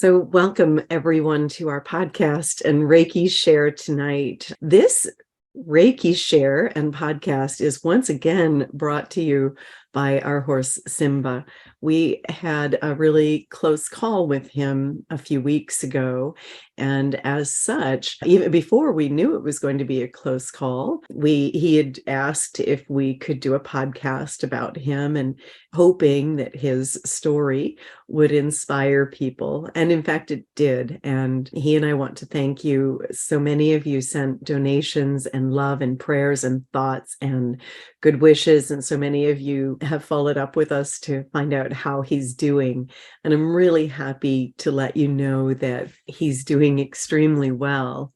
So, welcome everyone to our podcast and Reiki Share tonight. This Reiki Share and podcast is once again brought to you by our horse Simba. We had a really close call with him a few weeks ago, and as such, even before we knew it was going to be a close call, he had asked if we could do a podcast about him, and hoping that his story would inspire people. And in fact, it did. And he and I want to thank you. So many of you sent donations and love and prayers and thoughts and good wishes. And so many of you have followed up with us to find out how he's doing. And I'm really happy to let you know that he's doing extremely well.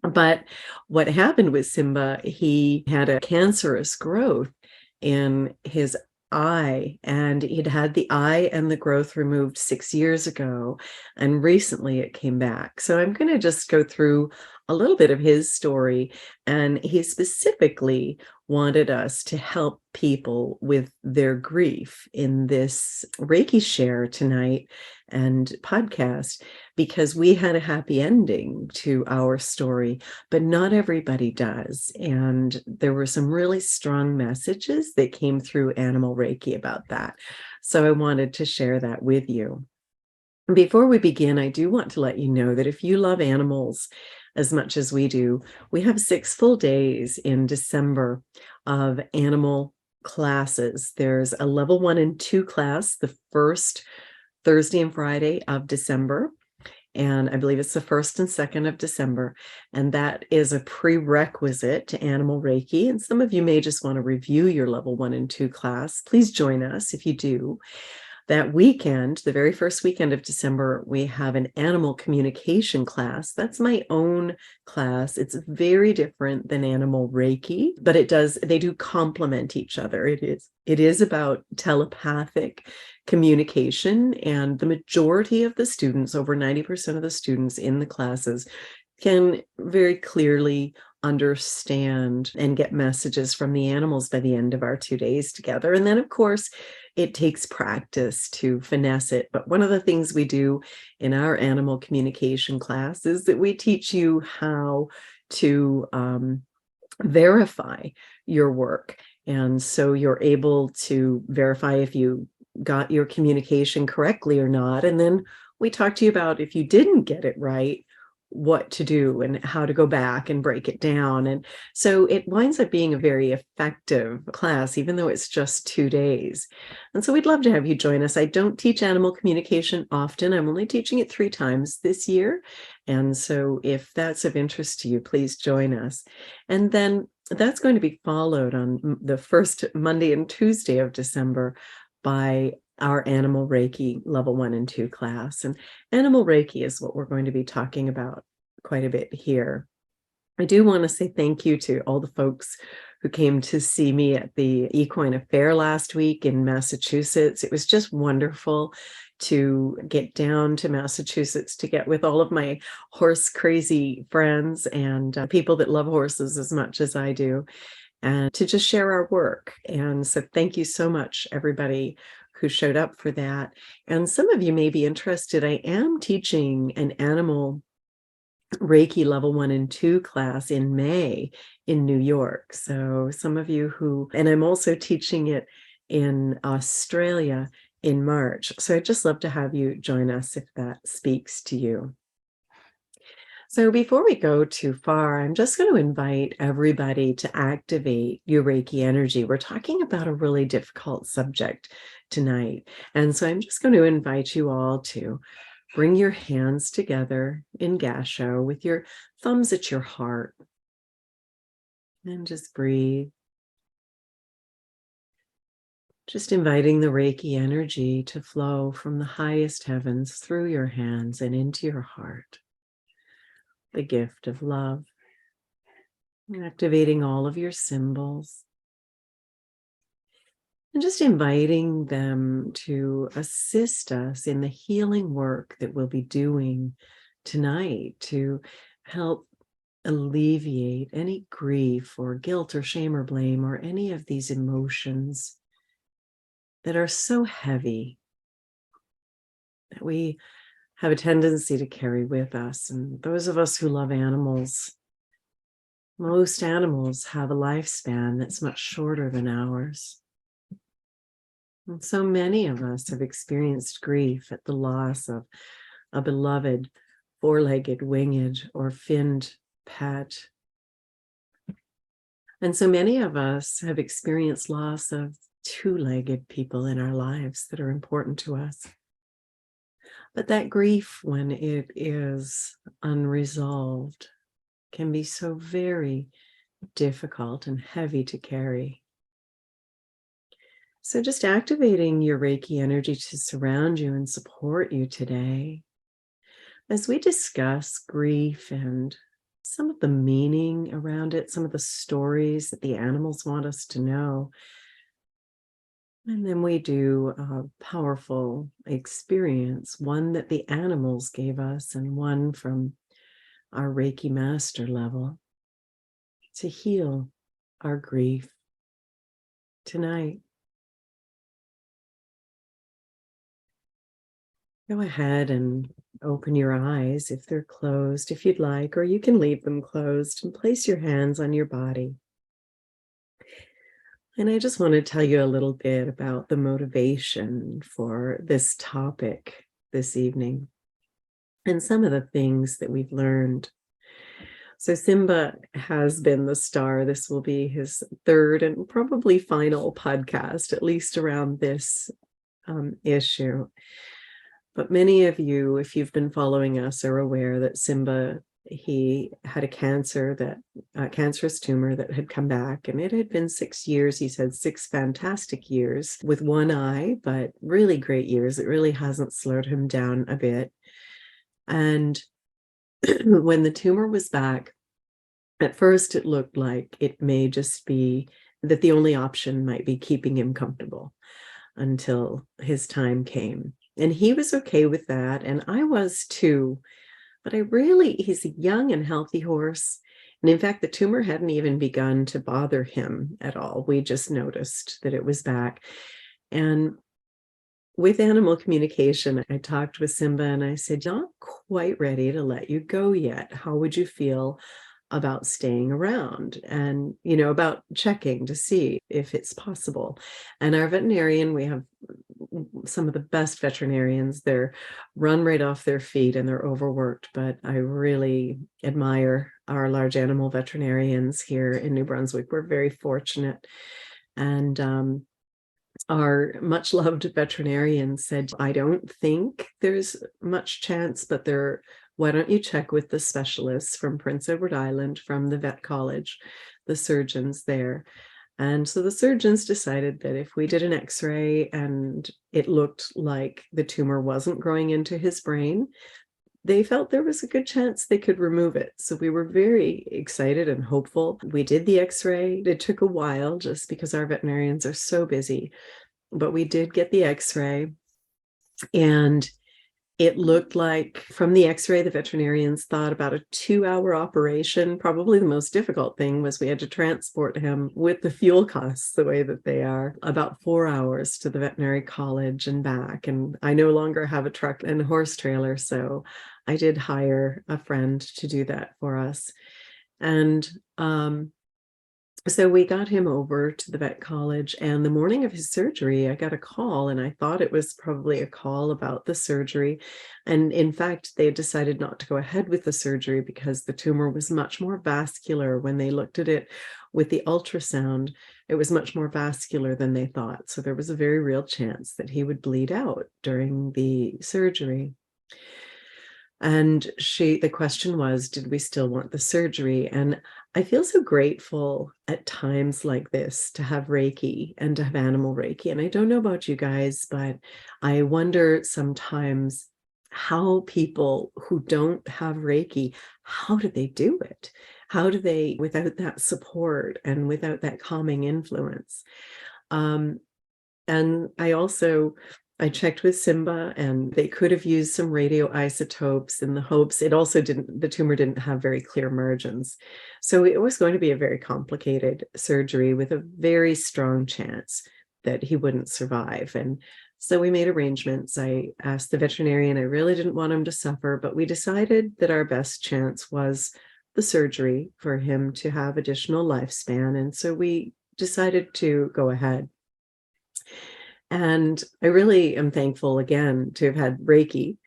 But what happened with Simba, he had a cancerous growth in his eye, and he'd had the eye and the growth removed 6 years ago, and recently it came back. So I'm going to just go through a little bit of his story, and he specifically wanted us to help people with their grief in this Reiki Share tonight and podcast, because we had a happy ending to our story, but not everybody does. And there were some really strong messages that came through Animal Reiki about that. So I wanted to share that with you. Before we begin, I do want to let you know that if you love animals as much as we do, we have 6 full days in December of animal classes. There's a level 1 and 2 class the first Thursday and Friday of December, and I believe it's the 1st and 2nd of December, and that is a prerequisite to Animal Reiki. And some of you may just want to review your level 1 and 2 class. Please join us if you do. That weekend, the very first weekend of December, we have an animal communication class. That's my own class. It's very different than Animal Reiki, but they do complement each other. It is about telepathic communication, and the majority of the students, over 90% of the students in the classes, can very clearly understand and get messages from the animals by the end of our 2 days together. And then, of course, it takes practice to finesse it. But one of the things we do in our animal communication class is that we teach you how to verify your work. And so you're able to verify if you got your communication correctly or not. And then we talk to you about if you didn't get it right, what to do and how to go back and break it down. And so it winds up being a very effective class, even though it's just 2 days. And so we'd love to have you join us. I don't teach animal communication often. I'm only teaching it 3 times this year. And so if that's of interest to you, please join us. And then that's going to be followed on the first Monday and Tuesday of December by our Animal Reiki level 1 and 2 class. And Animal Reiki is what we're going to be talking about quite a bit here. I do want to say thank you to all the folks who came to see me at the Equine Affair last week in Massachusetts. It was just wonderful to get down to Massachusetts to get with all of my horse crazy friends and people that love horses as much as I do, and to just share our work. And so thank you so much, everybody who showed up for that. And some of you may be interested. I am teaching an Animal Reiki level 1 and 2 class in May in New York. So some of you and I'm also teaching it in Australia in March. So I'd just love to have you join us if that speaks to you. So before we go too far, I'm just going to invite everybody to activate your Reiki energy. We're talking about a really difficult subject tonight. And so I'm just going to invite you all to bring your hands together in Gasho with your thumbs at your heart. And just breathe. Just inviting the Reiki energy to flow from the highest heavens through your hands and into your heart. The gift of love, activating all of your symbols, and just inviting them to assist us in the healing work that we'll be doing tonight to help alleviate any grief or guilt or shame or blame or any of these emotions that are so heavy that we have a tendency to carry with us. And those of us who love animals, most animals have a lifespan that's much shorter than ours. And so many of us have experienced grief at the loss of a beloved four-legged, winged, or finned pet. And so many of us have experienced loss of two-legged people in our lives that are important to us. But that grief, when it is unresolved, can be so very difficult and heavy to carry. So just activating your Reiki energy to surround you and support you today as we discuss grief and some of the meaning around it, some of the stories that the animals want us to know. And then we do a powerful experience, one that the animals gave us and one from our Reiki master level, to heal our grief tonight. Go ahead and open your eyes if they're closed, if you'd like, or you can leave them closed, and place your hands on your body. And I just want to tell you a little bit about the motivation for this topic this evening and some of the things that we've learned. So Simba has been the star. This will be his third and probably final podcast, at least around this issue. But many of you, if you've been following us, are aware that Simba, he had a cancerous tumor that had come back, and it had been 6 years. He's had 6 fantastic years with one eye, but really great years. It really hasn't slowed him down a bit. And when the tumor was back, at first it looked like it may just be that the only option might be keeping him comfortable until his time came. And he was okay with that, and I was too. But he's a young and healthy horse. And in fact, the tumor hadn't even begun to bother him at all. We just noticed that it was back. And with animal communication, I talked with Simba and I said, not quite ready to let you go yet. How would you feel about staying around and, about checking to see if it's possible? And our veterinarian, we have some of the best veterinarians. They're run right off their feet and they're overworked, but I really admire our large animal veterinarians here in New Brunswick. We're very fortunate. And our much loved veterinarian said, I don't think there's much chance, but why don't you check with the specialists from Prince Edward Island, from the vet college, the surgeons there. And so the surgeons decided that if we did an X-ray and it looked like the tumor wasn't growing into his brain, they felt there was a good chance they could remove it. So we were very excited and hopeful. We did the X-ray. It took a while just because our veterinarians are so busy, but we did get the X-ray, and it looked like from the X-ray, the veterinarians thought about a 2-hour operation. Probably the most difficult thing was we had to transport him with the fuel costs the way that they are, about 4 hours to the veterinary college and back. And I no longer have a truck and horse trailer, so I did hire a friend to do that for us. And so we got him over to the vet college, and the morning of his surgery, I got a call, and I thought it was probably a call about the surgery. And in fact, they decided not to go ahead with the surgery because the tumor was much more vascular. When they looked at it with the ultrasound, it was much more vascular than they thought. So there was a very real chance that he would bleed out during the surgery. And the question was, did we still want the surgery? And I feel so grateful at times like this to have Reiki and to have animal Reiki. And I don't know about you guys, but I wonder sometimes how people who don't have Reiki, how do they do it? How do they, without that support and without that calming influence? And I checked with Simba, and they could have used some radioisotopes in the hopes. The tumor didn't have very clear margins. So it was going to be a very complicated surgery with a very strong chance that he wouldn't survive. And So we made arrangements. I asked the veterinarian, I really didn't want him to suffer, but we decided that our best chance was the surgery for him to have additional lifespan. And so we decided to go ahead. And I really am thankful again to have had Reiki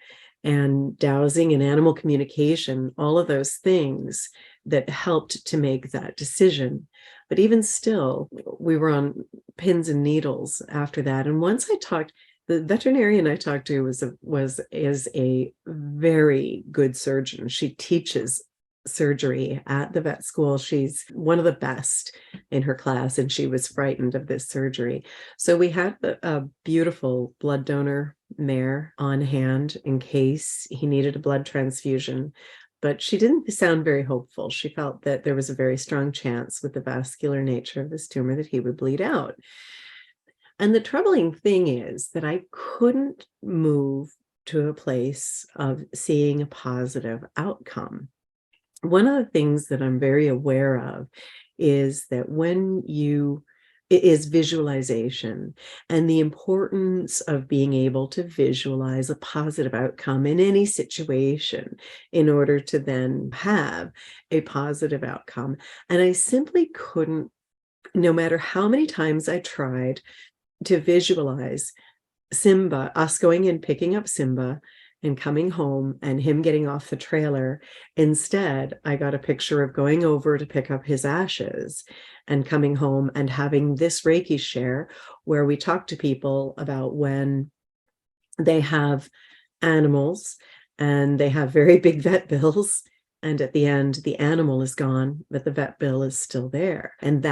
and dowsing and animal communication, all of those things that helped to make that decision. But even still, we were on pins and needles after that. And once I talked, the veterinarian I talked to is a very good surgeon. She teaches surgery at the vet school. She's one of the best in her class, and she was frightened of this surgery. So we had a beautiful blood donor mare on hand in case he needed a blood transfusion. But she didn't sound very hopeful. She felt that there was a very strong chance with the vascular nature of this tumor that he would bleed out. And the troubling thing is that I couldn't move to a place of seeing a positive outcome. One of the things that I'm very aware of is that it is visualization and the importance of being able to visualize a positive outcome in any situation in order to then have a positive outcome. And I simply couldn't, no matter how many times I tried to visualize Simba, us going and picking up Simba and coming home and him getting off the trailer. Instead, I got a picture of going over to pick up his ashes and coming home and having this Reiki share where we talk to people about when they have animals and they have very big vet bills. And at the end, the animal is gone, but the vet bill is still there. And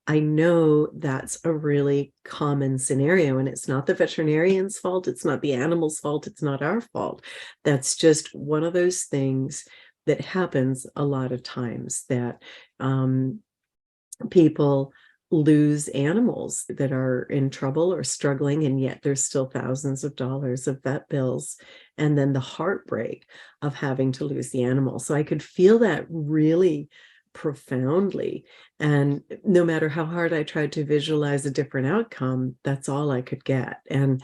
I know that's a really common scenario. And it's not the veterinarian's fault. It's not the animal's fault. It's not our fault. That's just one of those things that happens a lot of times, that people lose animals that are in trouble or struggling, and yet there's still thousands of dollars of vet bills, and then the heartbreak of having to lose the animal. So I could feel that really profoundly, and no matter how hard I tried to visualize a different outcome, that's all I could get. And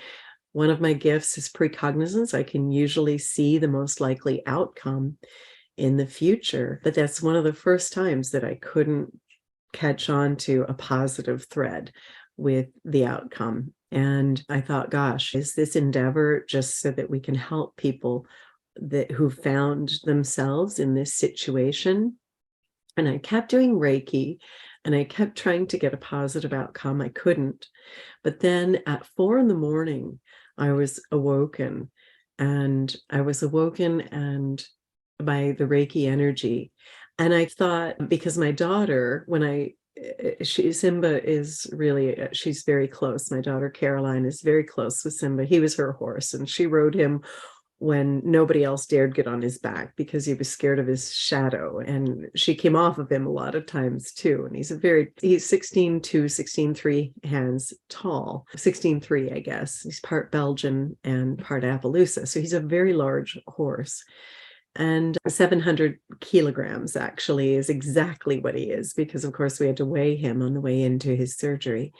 one of my gifts is precognizance. I can usually see the most likely outcome in the future, but that's one of the first times that I couldn't catch on to a positive thread with the outcome. And I thought, gosh, is this endeavor just so that we can help people who found themselves in this situation? And I kept doing Reiki and I kept trying to get a positive outcome. I couldn't. But then at 4 a.m, I was awoken, and by the Reiki energy. And I thought, because my daughter, Simba is really, she's very close. My daughter, Caroline, is very close with Simba. He was her horse, and she rode him when nobody else dared get on his back because he was scared of his shadow. And she came off of him a lot of times too. And he's 16'2", 16'3" hands tall, 16'3", I guess. He's part Belgian and part Appaloosa. So he's a very large horse. And 700 kilograms actually is exactly what he is, because of course we had to weigh him on the way into his surgery.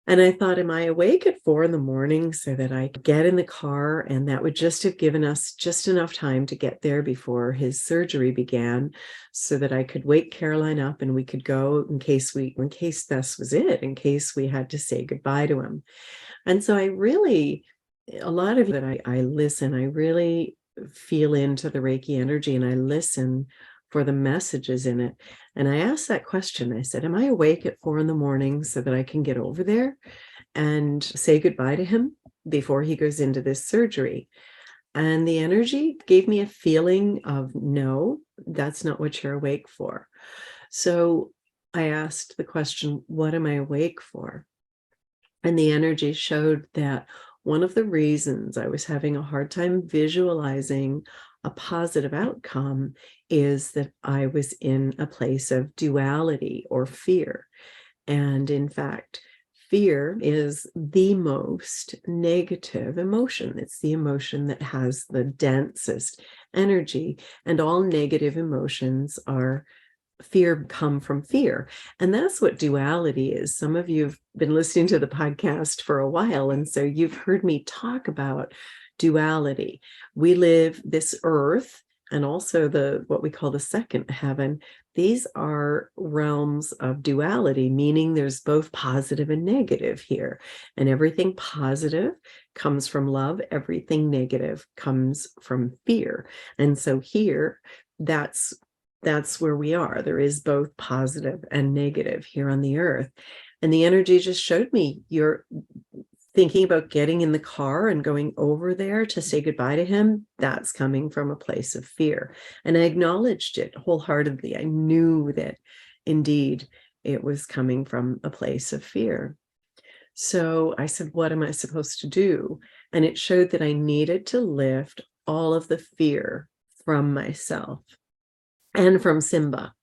And I thought, am I awake at 4 a.m. so that I could get in the car, and that would just have given us just enough time to get there before his surgery began, so that I could wake Caroline up and we could go in case this was it, in case we had to say goodbye to him. And so I really listen, I really feel into the Reiki energy, and I listen for the messages in it. And I asked that question. I said, am I awake at 4 a.m. so that I can get over there and say goodbye to him before he goes into this surgery? And the energy gave me a feeling of, no, that's not what you're awake for. So I asked the question, what am I awake for? And the energy showed that one of the reasons I was having a hard time visualizing a positive outcome is that I was in a place of duality or fear. And in fact, fear is the most negative emotion. It's the emotion that has the densest energy, and all negative emotions are fear come from fear. And that's what duality is. Some of you have been listening to the podcast for a while, and so you've heard me talk about duality. We live this earth and also what we call the second heaven. These are realms of duality, meaning there's both positive and negative here. And everything positive comes from love. Everything negative comes from fear. And so here, that's where we are. There is both positive and negative here on the earth. And the energy just showed me, you're thinking about getting in the car and going over there to say goodbye to him. That's coming from a place of fear. And I acknowledged it wholeheartedly. I knew that indeed it was coming from a place of fear. So I said, what am I supposed to do? And it showed that I needed to lift all of the fear from myself and from Simba,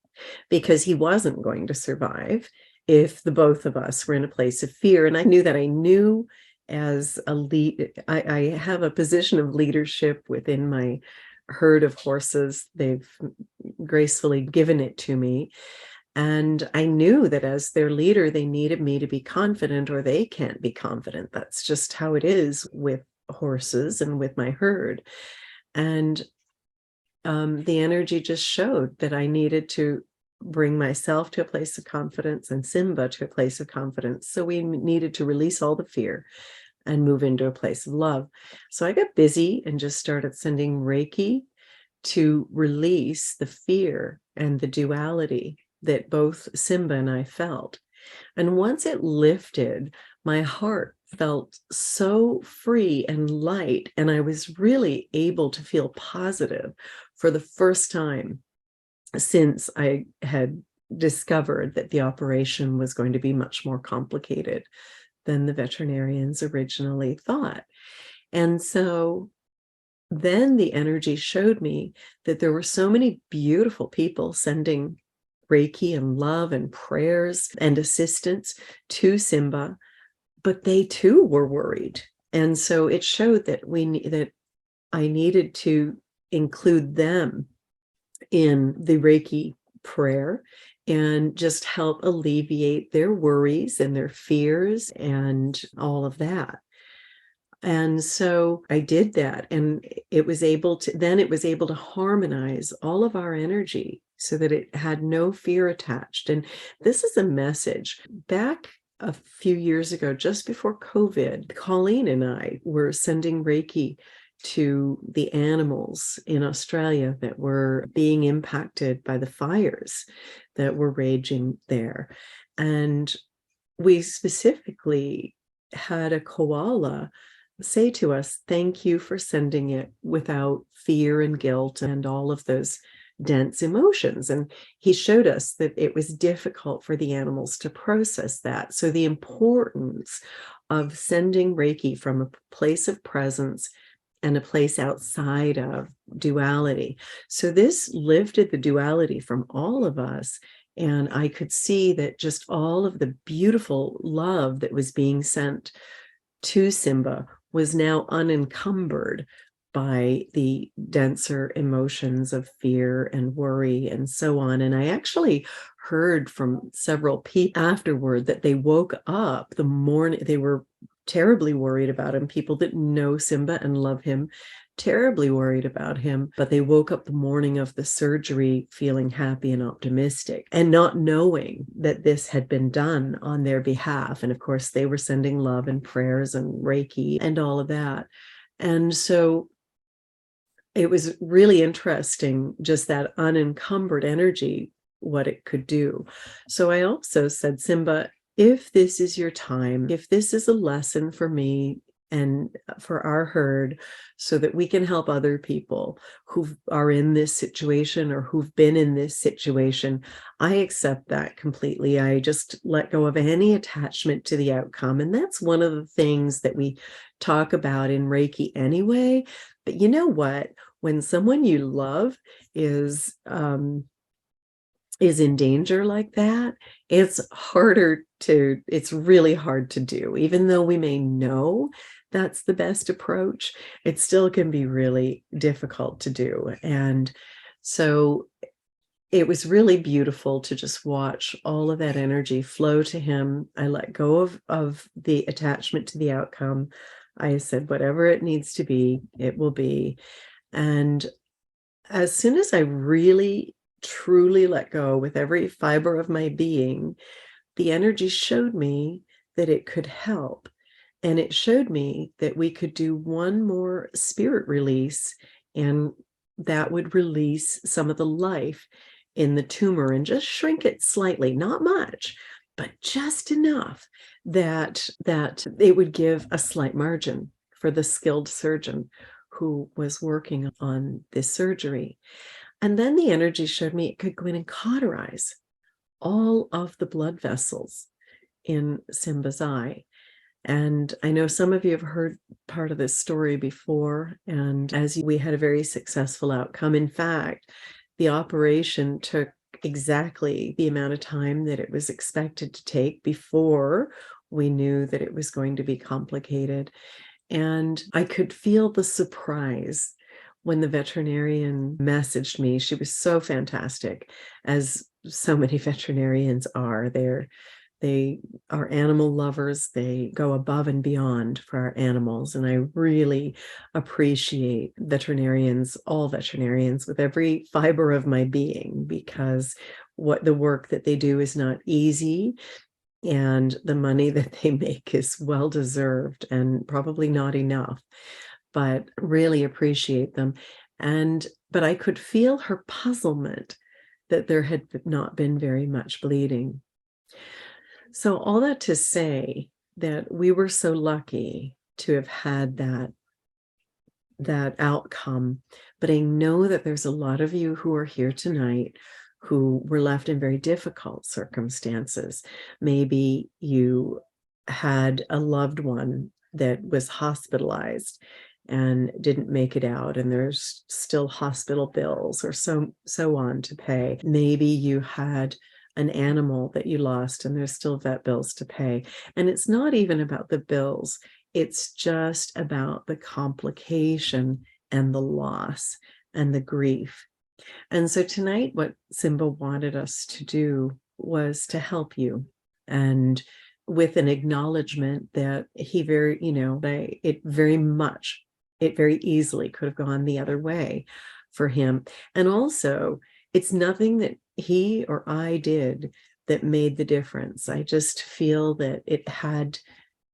because he wasn't going to survive if the both of us were in a place of fear. And I knew that. I knew as a lead, I have a position of leadership within my herd of horses. They've gracefully given it to me. And I knew that as their leader, they needed me to be confident, or they can't be confident. That's just how it is with horses and with my herd. And the energy just showed that I needed to bring myself to a place of confidence and Simba to a place of confidence. So we needed to release all the fear and move into a place of love. So I got busy and just started sending Reiki to release the fear and the duality that both Simba and I felt. And once it lifted, my heart felt so free and light, and I was really able to feel positive for the first time since I had discovered that the operation was going to be much more complicated than the veterinarians originally thought. And so then the energy showed me that there were so many beautiful people sending Reiki and love and prayers and assistance to Simba, but they too were worried. And so it showed that I needed to include them in the Reiki prayer and just help alleviate their worries and their fears and all of that. And so I did that, and it was able to harmonize all of our energy so that it had no fear attached. And this is a message. Back a few years ago, just before COVID, Colleen and I were sending Reiki to the animals in Australia that were being impacted by the fires that were raging there. And we specifically had a koala say to us, "Thank you for sending it without fear and guilt and all of those dense emotions." And he showed us that it was difficult for the animals to process that. So the importance of sending Reiki from a place of presence and a place outside of duality. So this lifted the duality from all of us. And I could see that just all of the beautiful love that was being sent to Simba was now unencumbered by the denser emotions of fear and worry and so on. And I actually heard from several people afterward that they woke up the morning, they were terribly worried about him. People that know Simba and love him, terribly worried about him, but they woke up the morning of the surgery feeling happy and optimistic and not knowing that this had been done on their behalf. And of course, they were sending love and prayers and Reiki and all of that. And so it was really interesting, just that unencumbered energy, what it could do. So I also said, Simba, if this is your time, if this is a lesson for me and for our herd, so that we can help other people who are in this situation or who've been in this situation, I accept that completely. I just let go of any attachment to the outcome. And that's one of the things that we talk about in Reiki anyway. But you know what? When someone you love is in danger like that, it's really hard to do. Even though we may know that's the best approach, it still can be really difficult to do. And so it was really beautiful to just watch all of that energy flow to him. I let go of the attachment to the outcome. I said, whatever it needs to be, it will be. And as soon as I really, truly let go with every fiber of my being, the energy showed me that it could help. And it showed me that we could do one more spirit release, and that would release some of the life in the tumor and just shrink it slightly, not much, but just enough that it would give a slight margin for the skilled surgeon who was working on this surgery. And then the energy showed me it could go in and cauterize all of the blood vessels in Simba's eye. And I know some of you have heard part of this story before, and we had a very successful outcome. In fact, the operation took exactly the amount of time that it was expected to take before we knew that it was going to be complicated. And I could feel the surprise when the veterinarian messaged me. She was so fantastic, as so many veterinarians are. They are animal lovers. They go above and beyond for our animals. And I really appreciate veterinarians, all veterinarians, with every fiber of my being, because what the work that they do is not easy. And the money that they make is well deserved and probably not enough, but really appreciate them. But I could feel her puzzlement that there had not been very much bleeding. So all that to say that we were so lucky to have had that outcome. But I know that there's a lot of you who are here tonight who were left in very difficult circumstances. Maybe you had a loved one that was hospitalized and didn't make it out, and there's still hospital bills or so on to pay. Maybe you had an animal that you lost and there's still vet bills to pay. And it's not even about the bills. It's just about the complication and the loss and the grief. And so tonight, what Simba wanted us to do was to help you, and with an acknowledgement that he it very easily could have gone the other way for him. And also, it's nothing that he or I did that made the difference. I just feel that it had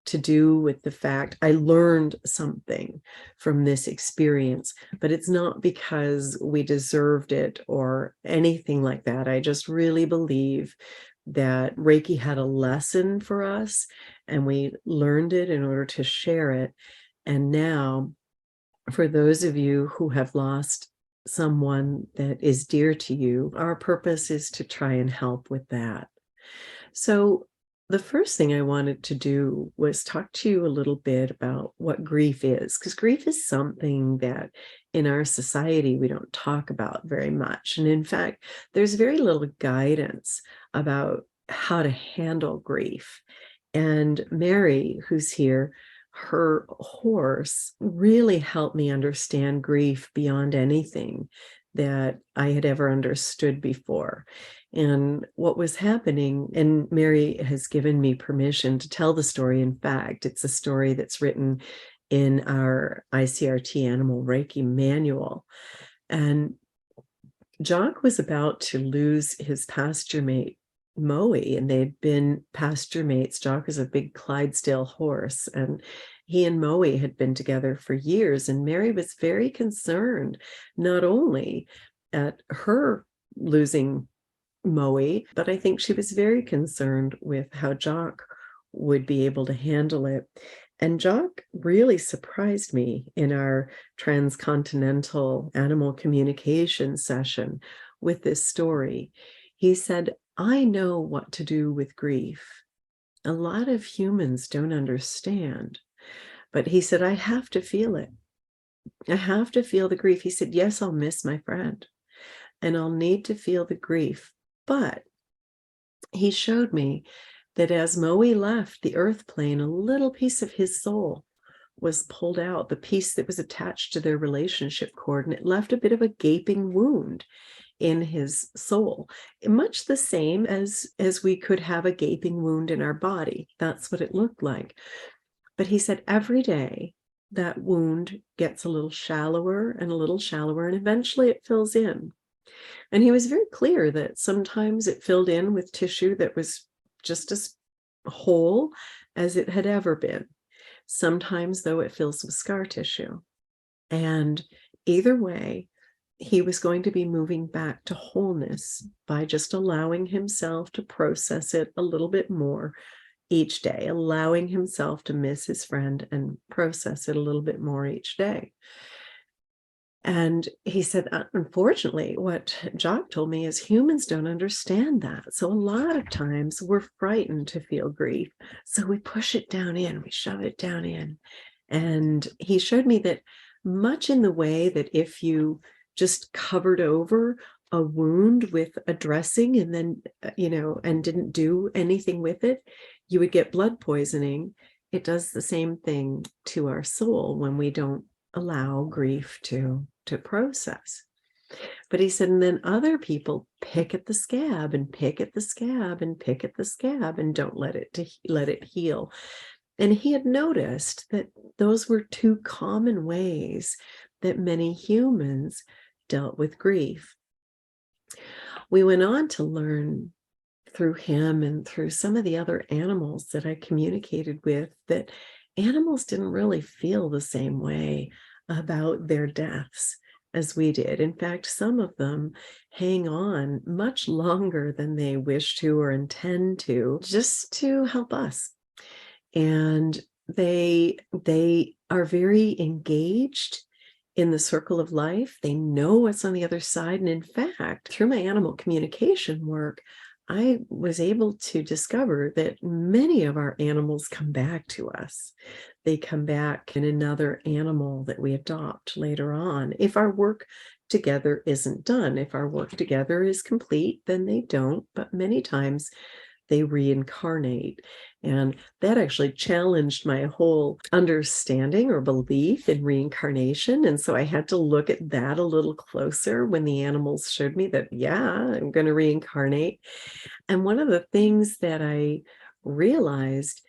to do with the fact I learned something from this experience, but it's not because we deserved it or anything like that. I just really believe that Reiki had a lesson for us, and we learned it in order to share it. And now, for those of you who have lost someone that is dear to you, our purpose is to try and help with that. So the first thing I wanted to do was talk to you a little bit about what grief is, because grief is something that in our society we don't talk about very much. And in fact, there's very little guidance about how to handle grief. And Mary, who's here, her horse really helped me understand grief beyond anything that I had ever understood before. And what was happening, and Mary has given me permission to tell the story. In fact, it's a story that's written in our ICRT Animal Reiki manual. And Jock was about to lose his pasture mate, Moe, and they'd been pasture mates. Jock is a big Clydesdale horse, and he and Moe had been together for years. And Mary was very concerned, not only at her losing Moe, but I think she was very concerned with how Jock would be able to handle it. And Jock really surprised me in our transcontinental animal communication session with this story. He said, I know what to do with grief. A lot of humans don't understand. But he said, I have to feel it. I have to feel the grief. He said, yes, I'll miss my friend, and I'll need to feel the grief. But he showed me that as Moe left the earth plane, a little piece of his soul was pulled out, the piece that was attached to their relationship cord, and it left a bit of a gaping wound in his soul, much the same as we could have a gaping wound in our body. That's what it looked like. But he said every day that wound gets a little shallower and a little shallower, and eventually it fills in. And he was very clear that sometimes it filled in with tissue that was just as whole as it had ever been. Sometimes, though, it fills with scar tissue. And either way, he was going to be moving back to wholeness by just allowing himself to process it a little bit more each day, allowing himself to miss his friend and process it a little bit more each day. And he said, unfortunately, what Jock told me is humans don't understand that. So a lot of times we're frightened to feel grief. So we push it down in, we shove it down in. And he showed me that much in the way that if you just covered over a wound with a dressing and then, and didn't do anything with it, you would get blood poisoning. It does the same thing to our soul when we don't allow grief to process. But he said, and then other people pick at the scab and pick at the scab and pick at the scab and don't let it heal. And he had noticed that those were two common ways that many humans dealt with grief. We went on to learn through him and through some of the other animals that I communicated with that animals didn't really feel the same way about their deaths as we did. In fact, some of them hang on much longer than they wish to or intend to, just to help us. And they are very engaged in the circle of life. They know what's on the other side. And in fact, through my animal communication work, I was able to discover that many of our animals come back to us. They come back in another animal that we adopt later on. If our work together isn't done, if our work together is complete, then they don't. But many times they reincarnate. And that actually challenged my whole understanding or belief in reincarnation. And so I had to look at that a little closer when the animals showed me that, yeah, I'm going to reincarnate. And one of the things that I realized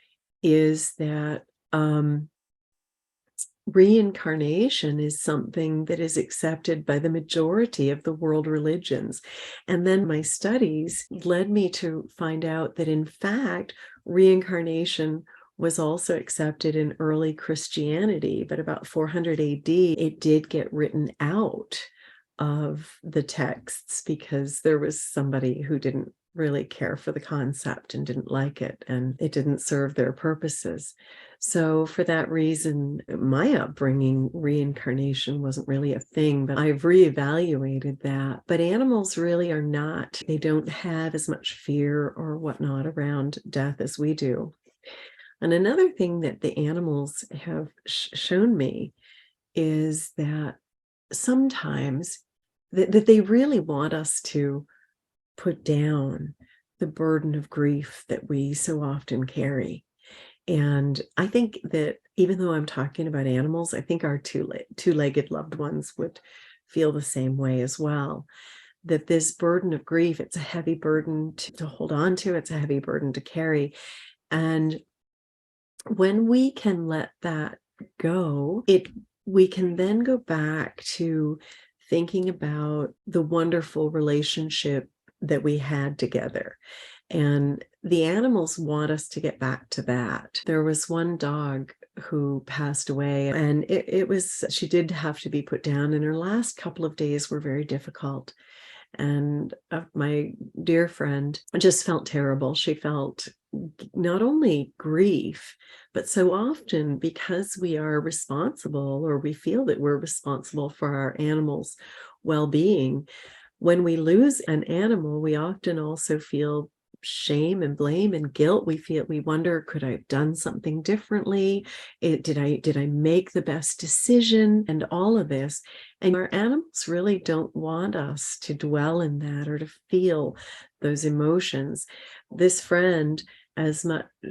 is that reincarnation is something that is accepted by the majority of the world religions. And then my studies led me to find out that, in fact, reincarnation was also accepted in early Christianity, but about 400 AD, it did get written out of the texts because there was somebody who didn't really care for the concept and didn't like it, and it didn't serve their purposes. So for that reason, my upbringing, reincarnation wasn't really a thing, but I've reevaluated that. But animals really are not. They don't have as much fear or whatnot around death as we do. And another thing that the animals have shown me is that sometimes that they really want us to put down the burden of grief that we so often carry. And I think that even though I'm talking about animals, I think our two-legged loved ones would feel the same way as well. That this burden of grief, it's a heavy burden to hold on to, it's a heavy burden to carry. And when we can let that go, we can then go back to thinking about the wonderful relationship that we had together. And the animals want us to get back to that. There was one dog who passed away, and she did have to be put down, and her last couple of days were very difficult. And my dear friend just felt terrible. She felt not only grief, but so often because we are responsible, or we feel that we're responsible for our animals' well-being, when we lose an animal, we often also feel shame and blame and guilt. We wonder, could I have done something differently? Did I make the best decision? And all of this. And our animals really don't want us to dwell in that or to feel those emotions. This friend,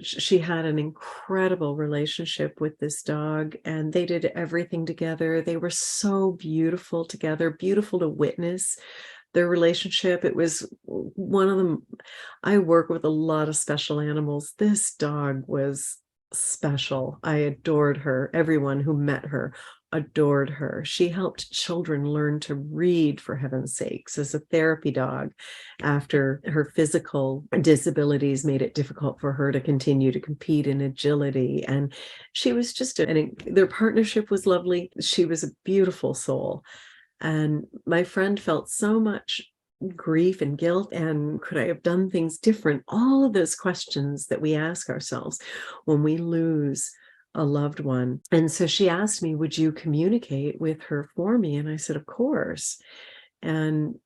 she had an incredible relationship with this dog, and they did everything together. They were so beautiful together, beautiful to witness their relationship. It was one of them. I work with a lot of special animals. This dog was special. I adored her. Everyone who met her adored her. She helped children learn to read, for heaven's sakes, as a therapy dog after her physical disabilities made it difficult for her to continue to compete in agility. And she was just, their partnership was lovely. She was a beautiful soul. And my friend felt so much grief and guilt, and could I have done things different? All of those questions that we ask ourselves when we lose a loved one. And so she asked me, would you communicate with her for me? And I said, of course. And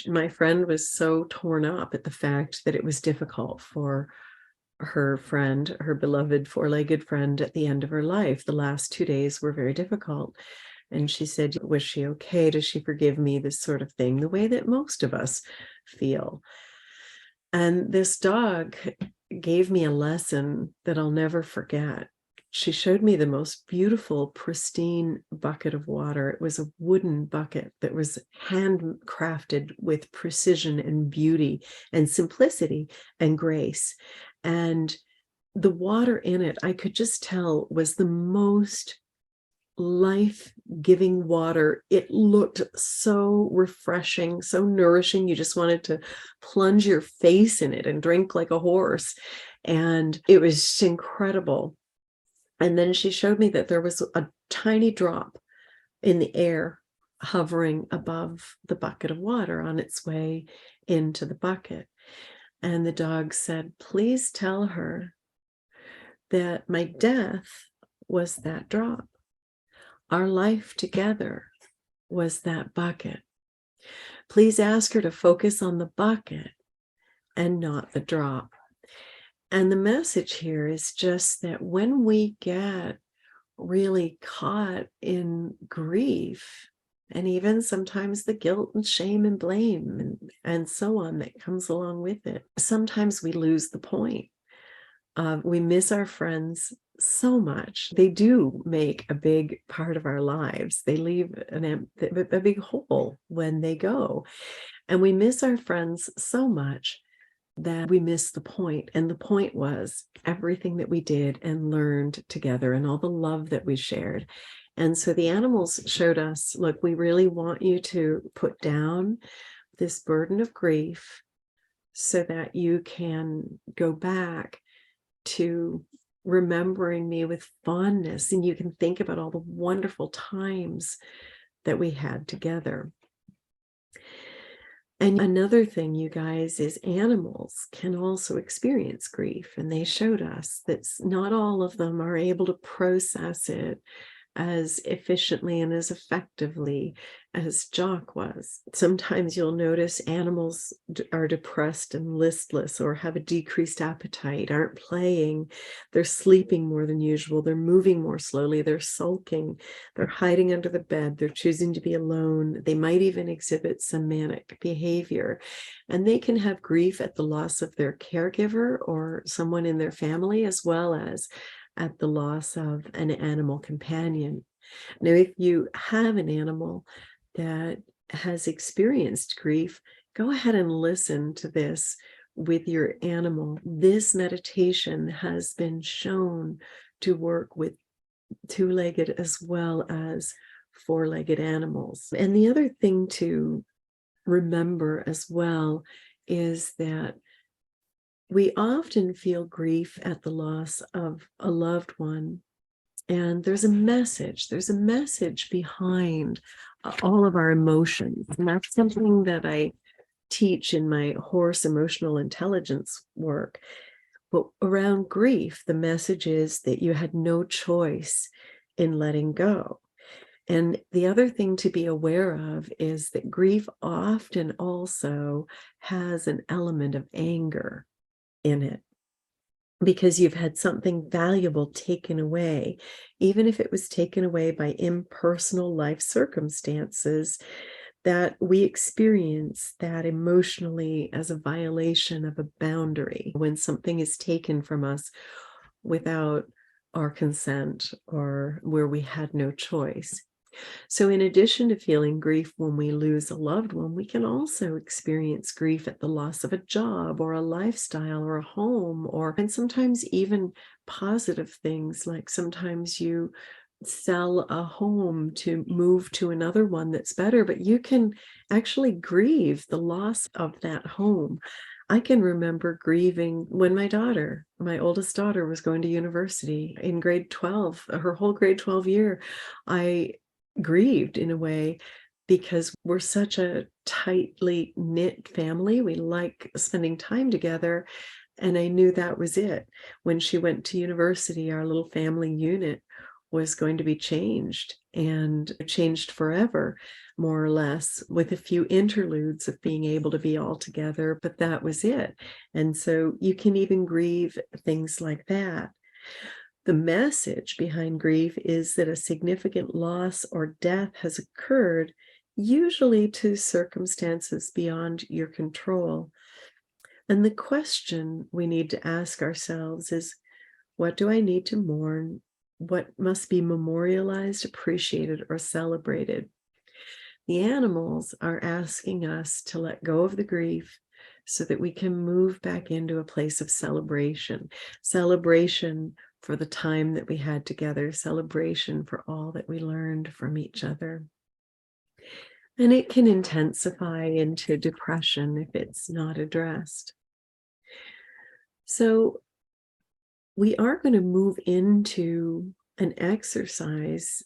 my friend was so torn up at the fact that it was difficult for her friend, her beloved four-legged friend, at the end of her life. The last 2 days were very difficult. And she said, was she okay? Does she forgive me? This sort of thing, the way that most of us feel. And this dog gave me a lesson that I'll never forget. She showed me the most beautiful, pristine bucket of water. It was a wooden bucket that was handcrafted with precision and beauty and simplicity and grace. And the water in it, I could just tell, was the most life-giving water. It looked so refreshing, so nourishing. You just wanted to plunge your face in it and drink like a horse. And it was just incredible. And then she showed me that there was a tiny drop in the air hovering above the bucket of water on its way into the bucket. And the dog said, please tell her that my death was that drop. Our life together was that bucket. Please ask her to focus on the bucket and not the drop. And the message here is just that when we get really caught in grief, and even sometimes the guilt and shame and blame and so on that comes along with it, sometimes we lose the point. We miss our friends so much. They do make a big part of our lives. They leave a big hole when they go. And we miss our friends so much that we miss the point. And the point was everything that we did and learned together and all the love that we shared. And so the animals showed us, look, we really want you to put down this burden of grief so that you can go back to remembering me with fondness, and you can think about all the wonderful times that we had together. And another thing, you guys, is animals can also experience grief, and they showed us that not all of them are able to process it as efficiently and as effectively as Jock was. Sometimes you'll notice animals are depressed and listless or have a decreased appetite, aren't playing, they're sleeping more than usual, they're moving more slowly, they're sulking, they're hiding under the bed, they're choosing to be alone, they might even exhibit some manic behavior. And they can have grief at the loss of their caregiver or someone in their family, as well as at the loss of an animal companion. Now, if you have an animal that has experienced grief, go ahead and listen to this with your animal. This meditation has been shown to work with two-legged as well as four-legged animals. And the other thing to remember as well is that we often feel grief at the loss of a loved one, and there's a message behind all of our emotions. And that's something that I teach in my horse emotional intelligence work. But around grief, the message is that you had no choice in letting go. And the other thing to be aware of is that grief often also has an element of anger in it, because you've had something valuable taken away, even if it was taken away by impersonal life circumstances, that we experience that emotionally as a violation of a boundary when something is taken from us without our consent or where we had no choice. So, in addition to feeling grief when we lose a loved one, we can also experience grief at the loss of a job or a lifestyle or a home, and sometimes even positive things, like sometimes you sell a home to move to another one that's better, but you can actually grieve the loss of that home. I can remember grieving when my oldest daughter, was going to university in grade 12, her whole grade 12 year. I grieved in a way because we're such a tightly knit family. We like spending time together. And I knew that was it. When she went to university, our little family unit was going to be changed, and changed forever, more or less, with a few interludes of being able to be all together, but that was it. And so you can even grieve things like that. The message behind grief is that a significant loss or death has occurred, usually to circumstances beyond your control. And the question we need to ask ourselves is, what do I need to mourn? What must be memorialized, appreciated, or celebrated? The animals are asking us to let go of the grief so that we can move back into a place of celebration. Celebration for the time that we had together, celebration for all that we learned from each other. And it can intensify into depression if it's not addressed. So we are going to move into an exercise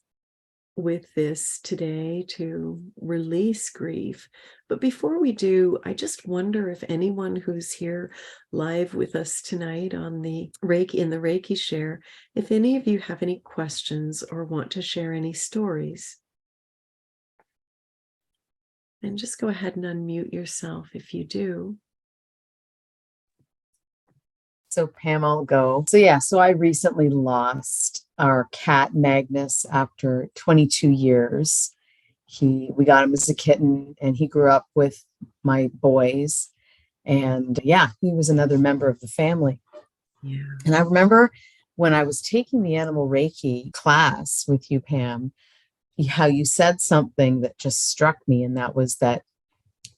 with this today to release grief. But before we do, I just wonder if anyone who's here live with us tonight on the Reiki share, if any of you have any questions or want to share any stories. And just go ahead and unmute yourself if you do. So Pam, I'll go. So I recently lost our cat Magnus after 22 years. We got him as a kitten, and he grew up with my boys. And he was another member of the family. Yeah. And I remember when I was taking the animal Reiki class with you, Pam, how you said something that just struck me, and that was that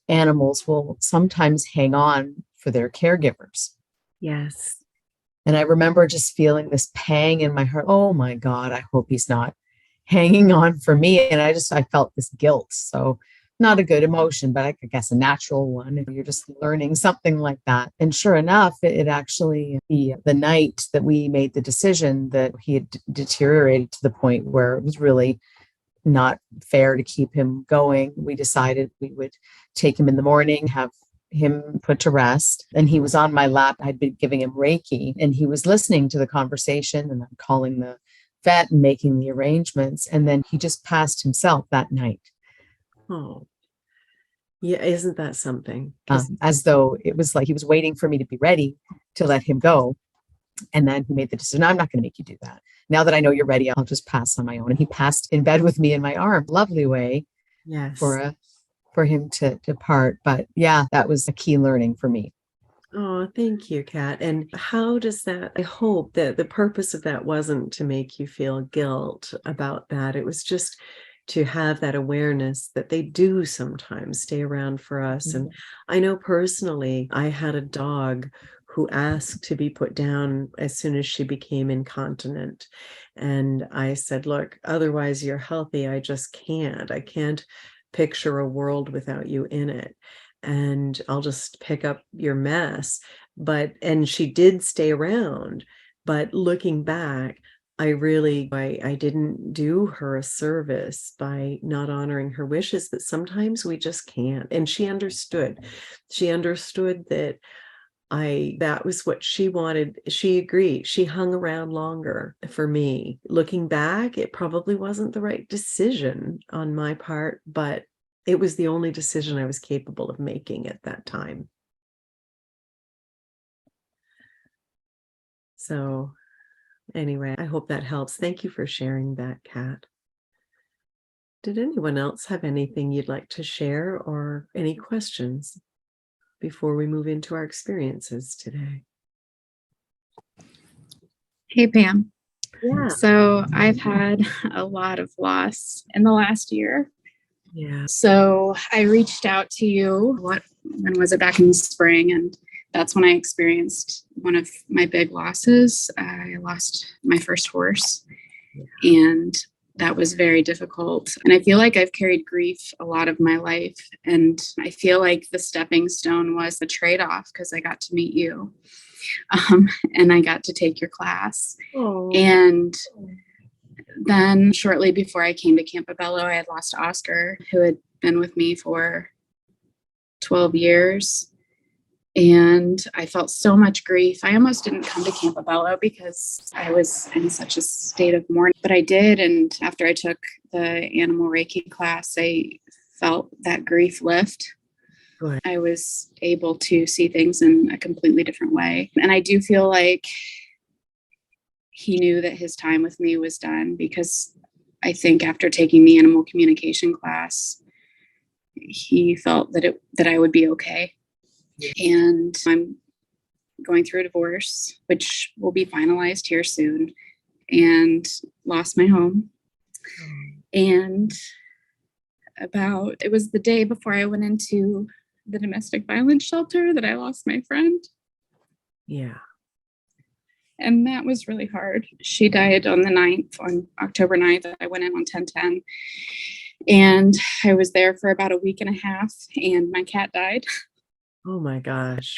animals will sometimes hang on for their caregivers. Yes. And I remember just feeling this pang in my heart. Oh my God, I hope he's not hanging on for me. And I felt this guilt. So not a good emotion, but I guess a natural one. If you're just learning something like that. And sure enough, it actually, the night that we made the decision that he had deteriorated to the point where it was really not fair to keep him going, we decided we would take him in the morning, have him put to rest. And he was on my lap. I'd been giving him Reiki, and he was listening to the conversation, and I'm calling the vet and making the arrangements. And then he just passed himself that night. Oh, yeah. Isn't that something? As though it was like he was waiting for me to be ready to let him go. And then he made the decision, I'm not going to make you do that. Now that I know you're ready, I'll just pass on my own. And he passed in bed with me in my arm. Lovely way. Yes. For him to depart. But that was a key learning for me. Oh, thank you, Kat. And how does that, I hope that the purpose of that wasn't to make you feel guilt about that. It was just to have that awareness that they do sometimes stay around for us. Mm-hmm. And I know personally, I had a dog who asked to be put down as soon as she became incontinent. And I said, look, otherwise you're healthy. I can't picture a world without you in it. And I'll just pick up your mess. And she did stay around. But looking back, I didn't do her a service by not honoring her wishes, but sometimes we just can't. And she understood. She understood that that was what she wanted. She agreed. She hung around longer for me. Looking back, it probably wasn't the right decision on my part, but it was the only decision I was capable of making at that time. So anyway, I hope that helps. Thank you for sharing that, Kat. Did anyone else have anything you'd like to share or any questions before we move into our experiences today? Hey, Pam. Yeah. So I've had a lot of loss in the last year. Yeah. So I reached out to you. When was it? Back in the spring, and that's when I experienced one of my big losses. I lost my first horse, and that was very difficult. And I feel like I've carried grief a lot of my life, and I feel like the stepping stone was the trade-off because I got to meet you, and I got to take your class. Oh. And then shortly before I came to Campobello, I had lost Oscar, who had been with me for 12 years. And I felt so much grief. I almost didn't come to Campobello because I was in such a state of mourning, but I did. And after I took the animal Reiki class, I felt that grief lift. Good. I was able to see things in a completely different way. And I do feel like he knew that his time with me was done, because I think after taking the animal communication class, he felt that I would be okay. And I'm going through a divorce, which will be finalized here soon, and lost my home. And it was the day before I went into the domestic violence shelter that I lost my friend. Yeah. And that was really hard. She died on October 9th. I went in on 10/10. And I was there for about a week and a half, and my cat died. Oh my gosh.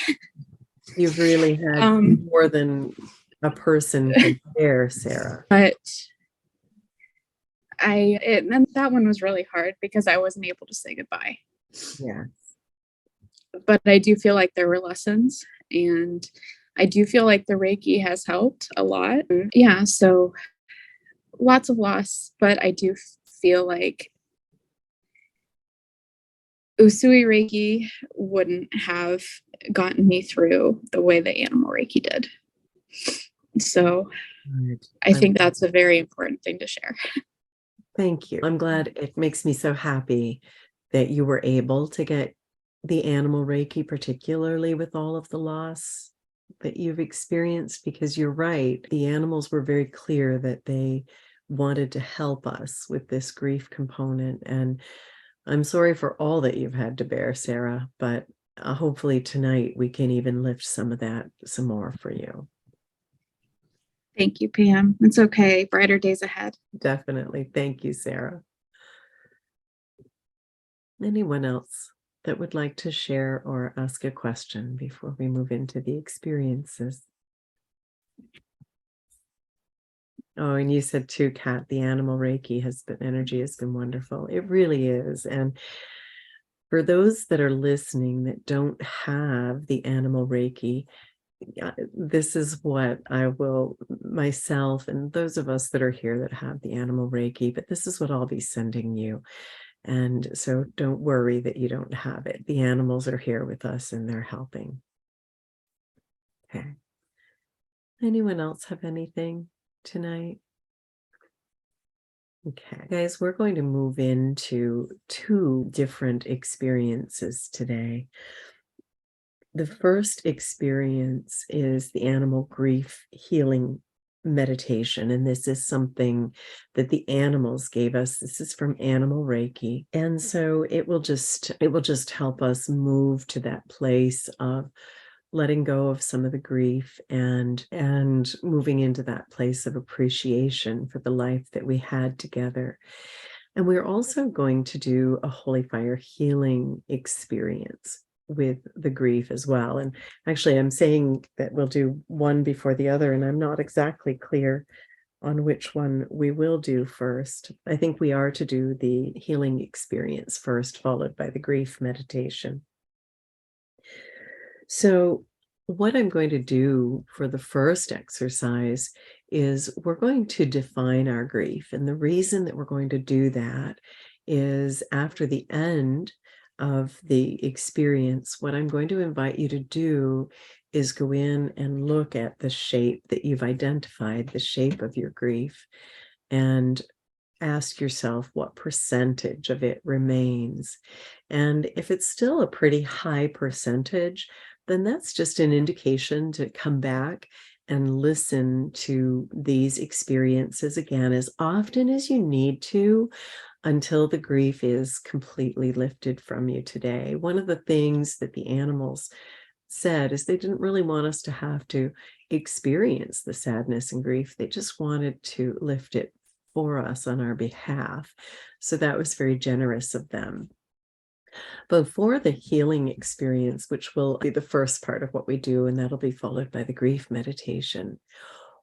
You've really had more than a person can bear, Sarah. But and that one was really hard because I wasn't able to say goodbye. Yeah. But I do feel like there were lessons, and I do feel like the Reiki has helped a lot. Yeah, so lots of loss, but I do feel like Usui Reiki wouldn't have gotten me through the way the animal Reiki did. So I think that's a very important thing to share. Thank you. I'm glad. It makes me so happy that you were able to get the animal Reiki, particularly with all of the loss that you've experienced, because you're right. The animals were very clear that they wanted to help us with this grief component. And I'm sorry for all that you've had to bear, Sarah, but hopefully tonight we can even lift some of that some more for you. Thank you, Pam. It's okay. Brighter days ahead. Definitely. Thank you, Sarah. Anyone else that would like to share or ask a question before we move into the experiences? Oh, and you said too, Kat, the animal Reiki energy has been wonderful. It really is. And for those that are listening that don't have the animal Reiki, this is what I will, myself and those of us that are here that have the animal Reiki, but this is what I'll be sending you. And so don't worry that you don't have it. The animals are here with us and they're helping. Okay. Anyone else have anything tonight? Okay, guys, we're going to move into 2 different experiences today. The first experience is the animal grief healing meditation. And this is something that the animals gave us. This is from Animal Reiki. And so it will just help us move to that place of letting go of some of the grief and moving into that place of appreciation for the life that we had together. And we're also going to do a holy fire healing experience with the grief as well. And actually, I'm saying that we'll do one before the other, and I'm not exactly clear on which one we will do first. I think we are to do the healing experience first, followed by the grief meditation. So what I'm going to do for the first exercise is we're going to define our grief. And the reason that we're going to do that is after the end of the experience, what I'm going to invite you to do is go in and look at the shape that you've identified, the shape of your grief, and ask yourself what percentage of it remains. And if it's still a pretty high percentage, then that's just an indication to come back and listen to these experiences again as often as you need to until the grief is completely lifted from you today. One of the things that the animals said is they didn't really want us to have to experience the sadness and grief. They just wanted to lift it for us on our behalf. So that was very generous of them. Before the healing experience, which will be the first part of what we do, and that'll be followed by the grief meditation,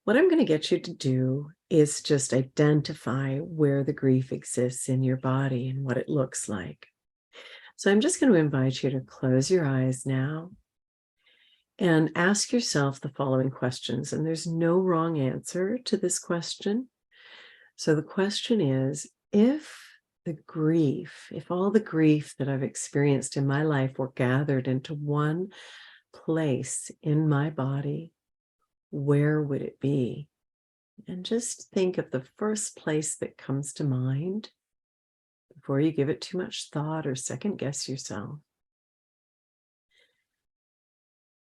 what I'm going to get you to do is just identify where the grief exists in your body and what it looks like. So I'm just going to invite you to close your eyes now and ask yourself the following questions. And there's no wrong answer to this question. So the question is, if all the grief that I've experienced in my life were gathered into one place in my body, where would it be? And just think of the first place that comes to mind before you give it too much thought or second guess yourself.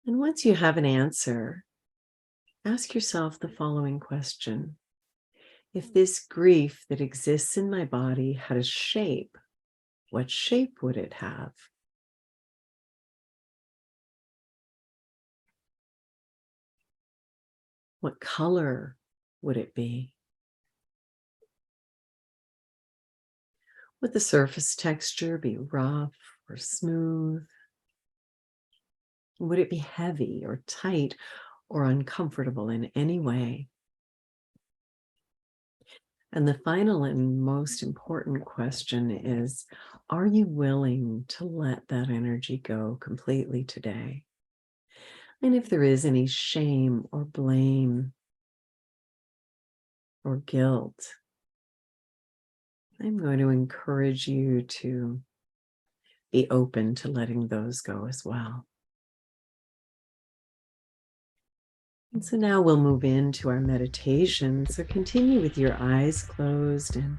And once you have an answer, ask yourself the following question. If this grief that exists in my body had a shape, what shape would it have? What color would it be? Would the surface texture be rough or smooth? Would it be heavy or tight or uncomfortable in any way? And the final and most important question is, are you willing to let that energy go completely today? And if there is any shame or blame or guilt, I'm going to encourage you to be open to letting those go as well. And so now we'll move into our meditation. So continue with your eyes closed and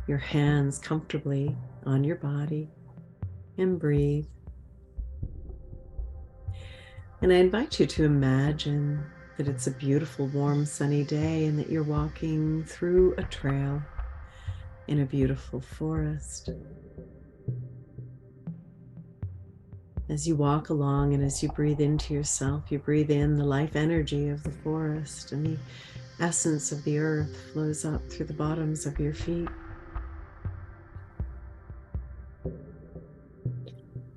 your hands comfortably on your body, and breathe. And I invite you to imagine that it's a beautiful, warm, sunny day and that you're walking through a trail in a beautiful forest. As you walk along and as you breathe into yourself, you breathe in the life energy of the forest, and the essence of the earth flows up through the bottoms of your feet.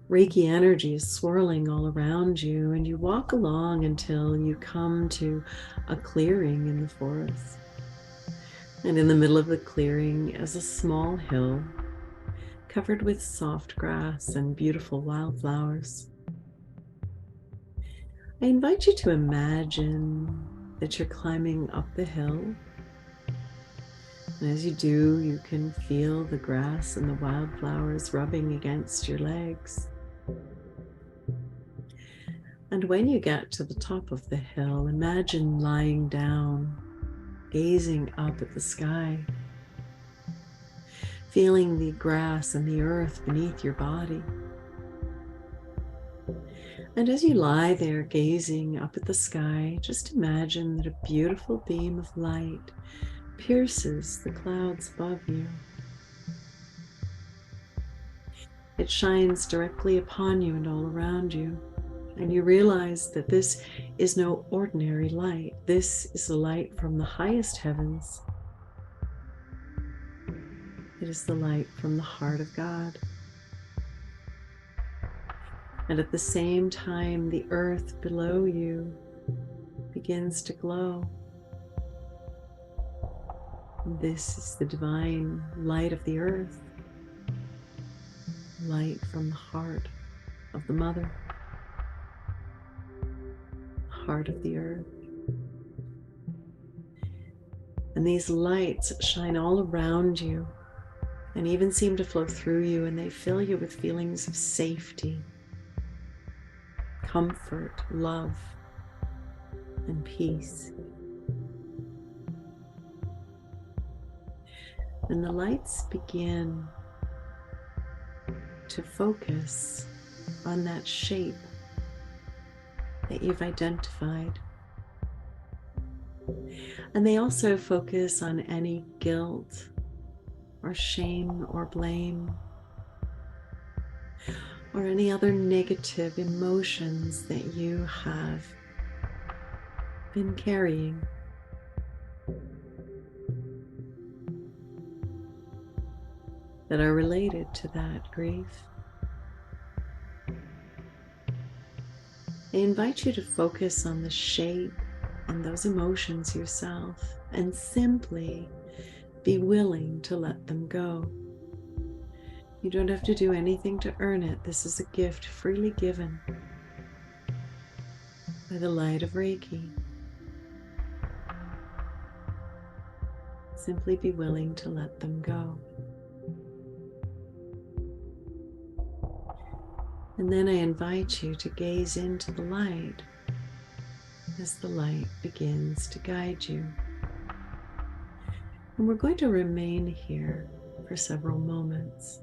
Reiki energy is swirling all around you, and you walk along until you come to a clearing in the forest. And in the middle of the clearing is a small hill covered with soft grass and beautiful wildflowers. I invite you to imagine that you're climbing up the hill. And as you do, you can feel the grass and the wildflowers rubbing against your legs. And when you get to the top of the hill, imagine lying down, gazing up at the sky, feeling the grass and the earth beneath your body. And as you lie there gazing up at the sky, just imagine that a beautiful beam of light pierces the clouds above you. It shines directly upon you and all around you. And you realize that this is no ordinary light. This is the light from the highest heavens. It is the light from the heart of God. And at the same time, the earth below you begins to glow. This is the divine light of the earth, light from the heart of the mother, heart of the earth. And these lights shine all around you and even seem to flow through you, and they fill you with feelings of safety, comfort, love, and peace. And the lights begin to focus on that shape that you've identified. And they also focus on any guilt or shame or blame or any other negative emotions that you have been carrying. That are related to that grief. I invite you to focus on the shape and those emotions yourself and simply be willing to let them go. You don't have to do anything to earn it. This is a gift freely given by the light of Reiki. Simply be willing to let them go. And then I invite you to gaze into the light as the light begins to guide you. And we're going to remain here for several moments.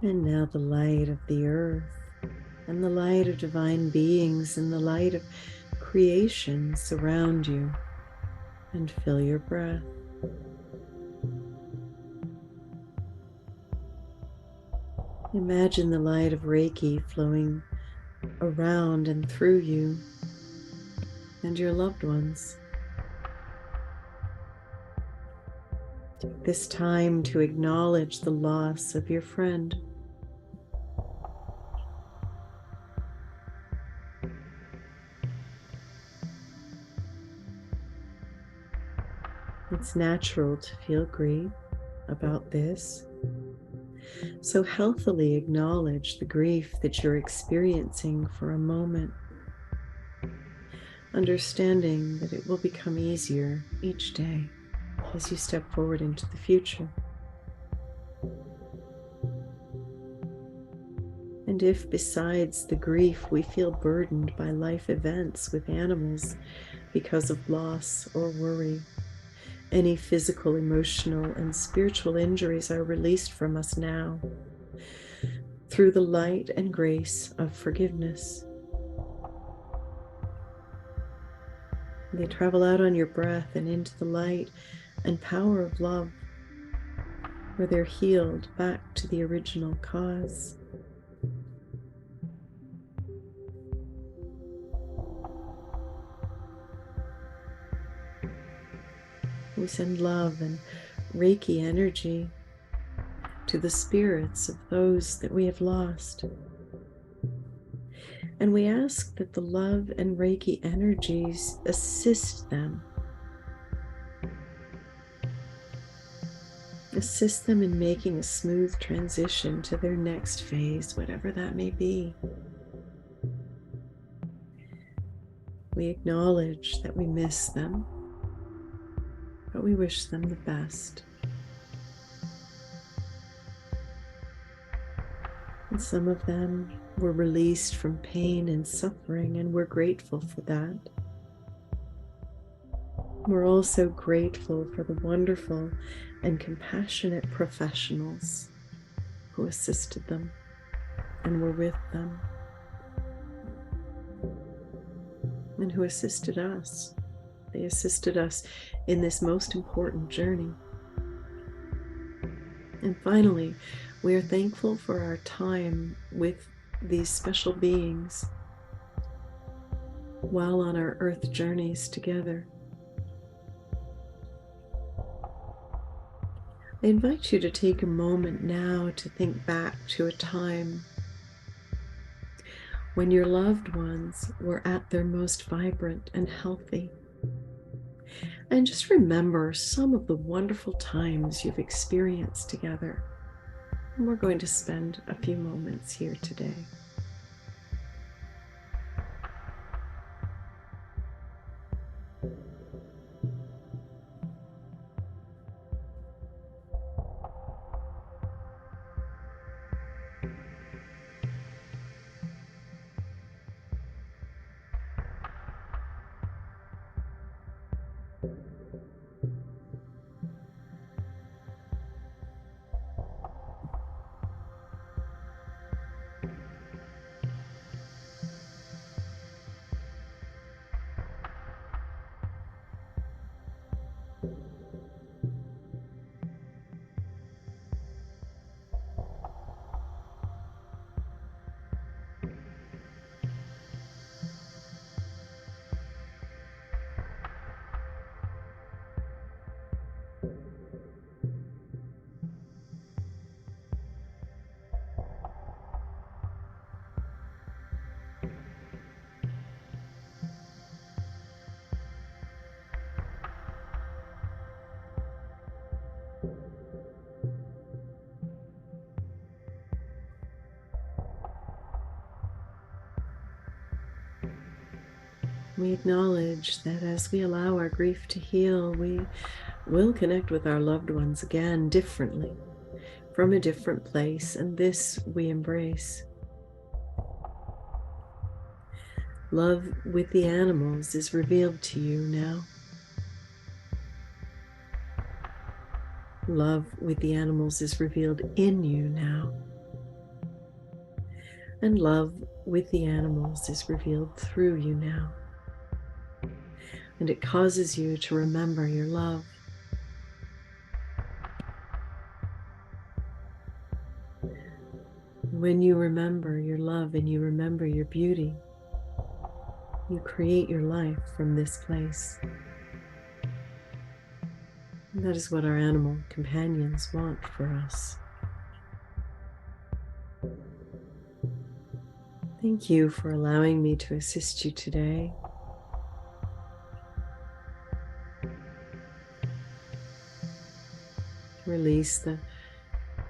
And now the light of the earth and the light of divine beings and the light of creation surround you and fill your breath. Imagine the light of Reiki flowing around and through you and your loved ones. Take this time to acknowledge the loss of your friend. It's natural to feel grief about this. So healthily acknowledge the grief that you're experiencing for a moment, understanding that it will become easier each day as you step forward into the future. And if besides the grief we feel burdened by life events with animals because of loss or worry, any physical, emotional, and spiritual injuries are released from us now through the light and grace of forgiveness. They travel out on your breath and into the light and power of love, where they're healed back to the original cause. We send love and Reiki energy to the spirits of those that we have lost. And we ask that the love and Reiki energies assist them. Assist them in making a smooth transition to their next phase, whatever that may be. We acknowledge that we miss them, but we wish them the best. And some of them were released from pain and suffering, and we're grateful for that. We're also grateful for the wonderful and compassionate professionals who assisted them and were with them, and who assisted us. They assisted us in this most important journey. And finally, we are thankful for our time with these special beings while on our earth journeys together. I invite you to take a moment now to think back to a time when your loved ones were at their most vibrant and healthy. And just remember some of the wonderful times you've experienced together. And we're going to spend a few moments here today. We acknowledge that as we allow our grief to heal, we will connect with our loved ones again differently, from a different place, and this we embrace. Love with the animals is revealed to you now. Love with the animals is revealed in you now. And love with the animals is revealed through you now. And it causes you to remember your love. When you remember your love and you remember your beauty, you create your life from this place. And that is what our animal companions want for us. Thank you for allowing me to assist you today. Release the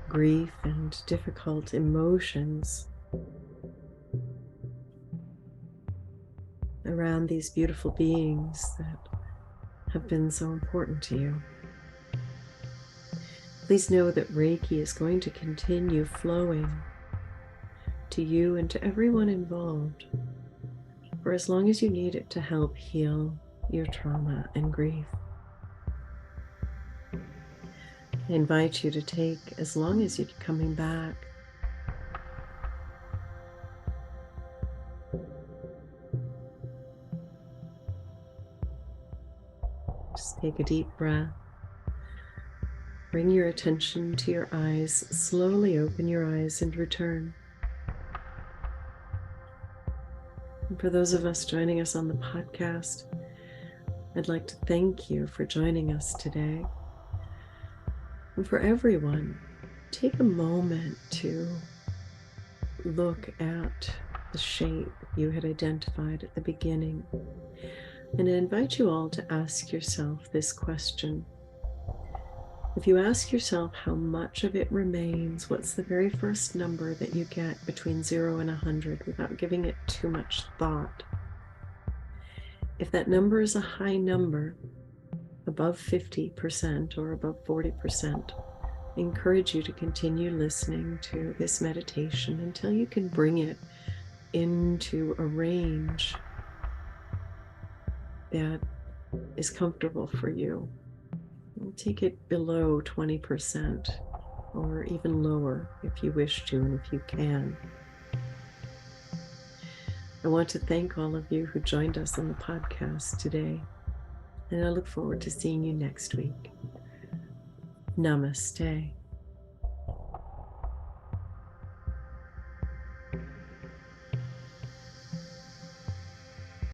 grief and difficult emotions around these beautiful beings that have been so important to you. Please know that Reiki is going to continue flowing to you and to everyone involved for as long as you need it to help heal your trauma and grief. I invite you to take as long as you're coming back. Just take a deep breath. Bring your attention to your eyes. Slowly open your eyes and return. And for those of us joining us on the podcast, I'd like to thank you for joining us today. And for everyone, take a moment to look at the shape you had identified at the beginning. And I invite you all to ask yourself this question. If you ask yourself how much of it remains, what's the very first number that you get between 0 and 100 without giving it too much thought? If that number is a high number, above 50% or above 40%, I encourage you to continue listening to this meditation until you can bring it into a range that is comfortable for you. We'll take it below 20% or even lower if you wish to and if you can. I want to thank all of you who joined us on the podcast today, and I look forward to seeing you next week. Namaste.